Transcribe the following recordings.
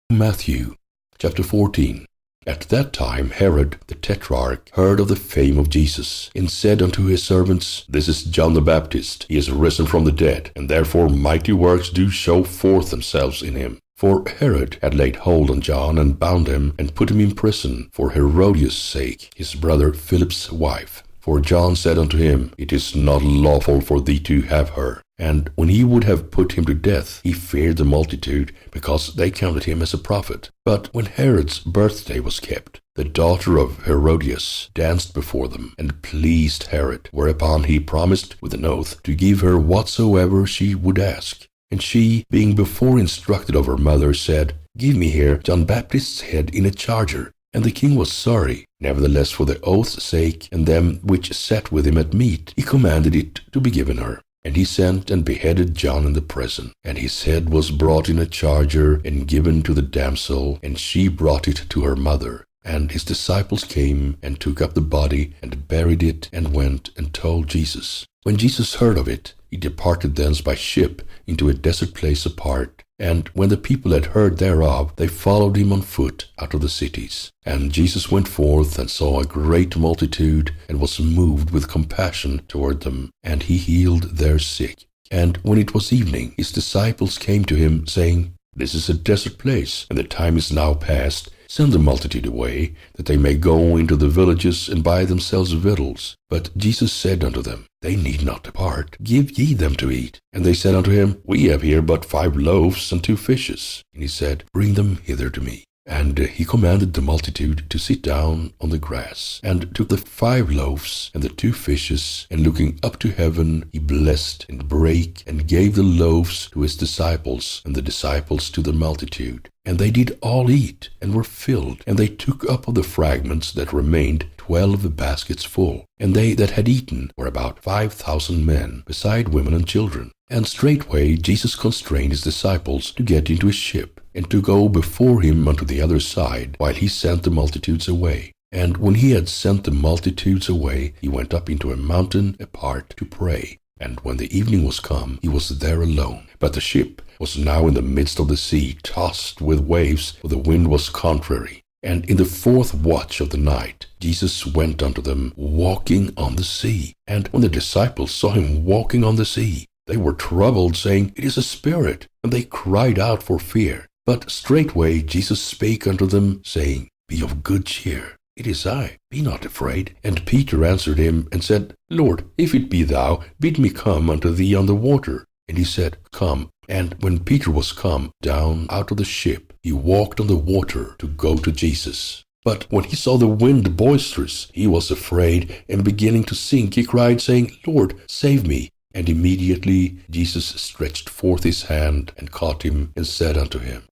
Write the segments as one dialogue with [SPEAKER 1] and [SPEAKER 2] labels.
[SPEAKER 1] Matthew chapter 14. At that time Herod the Tetrarch heard of the fame of Jesus, and said unto his servants, This is John the Baptist. He is risen from the dead, and therefore mighty works do show forth themselves in him. For Herod had laid hold on John, and bound him, and put him in prison, for Herodias' sake, his brother Philip's wife. For John said unto him, It is not lawful for thee to have her. And when he would have put him to death, he feared the multitude, because they counted him as a prophet. But when Herod's birthday was kept, the daughter of Herodias danced before them, and pleased Herod, whereupon he promised with an oath to give her whatsoever she would ask. And she, being before instructed of her mother, said, Give me here John Baptist's head in a charger. And the king was sorry. Nevertheless, for the oath's sake, and them which sat with him at meat, he commanded it to be given her. And he sent and beheaded John in the prison. And his head was brought in a charger, and given to the damsel, and she brought it to her mother. And his disciples came, and took up the body, and buried it, and went and told Jesus. When Jesus heard of it, he departed thence by ship into a desert place apart. And when the people had heard thereof, they followed him on foot out of the cities. And Jesus went forth, and saw a great multitude, and was moved with compassion toward them, and he healed their sick. And when it was evening, his disciples came to him, saying, This is a desert place, and the time is now past. Send the multitude away, that they may go into the villages and buy themselves victuals. But Jesus said unto them, They need not depart. Give ye them to eat. And they said unto him, We have here but 5 loaves and 2 fishes. And he said, Bring them hither to me. And he commanded the multitude to sit down on the grass, and took the 5 loaves and the 2 fishes, and looking up to heaven, he blessed and brake, and gave the loaves to his disciples, and the disciples to the multitude. And they did all eat, and were filled. And they took up of the fragments that remained 12 baskets full. And they that had eaten were about 5,000 men, beside women and children. And straightway Jesus constrained his disciples to get into his ship, and to go before him unto the other side, while he sent the multitudes away. And when he had sent the multitudes away, he went up into a mountain apart to pray. And when the evening was come, he was there alone. But the ship was now in the midst of the sea, tossed with waves, for the wind was contrary. And in the 4th watch of the night, Jesus went unto them, walking on the sea. And when the disciples saw him walking on the sea, they were troubled, saying, It is a spirit. And they cried out for fear. But straightway Jesus spake unto them, saying, Be of good cheer. It is I, be not afraid. And Peter answered him, and said, Lord, if it be thou, bid me come unto thee on the water. And he said, Come. And when Peter was come down out of the ship, he walked on the water to go to Jesus. But when he saw the wind boisterous, he was afraid, and beginning to sink, he cried, saying, Lord, save me. And immediately Jesus stretched forth his hand, and caught him, and said unto him,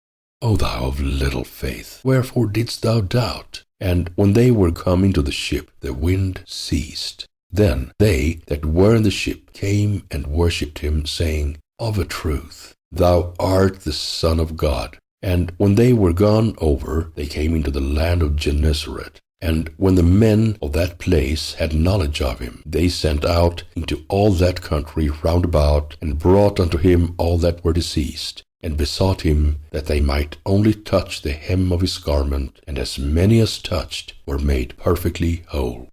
[SPEAKER 1] O thou of little faith, wherefore didst thou doubt? And when they were come into the ship, the wind ceased. Then they that were in the ship came and worshipped him, saying, Of a truth, thou art the Son of God. And when they were gone over, they came into the land of Gennesaret. And when the men of that place had knowledge of him, they sent out into all that country round about, and brought unto him all that were diseased, and besought him that they might only touch the hem of his garment, and as many as touched were made perfectly whole.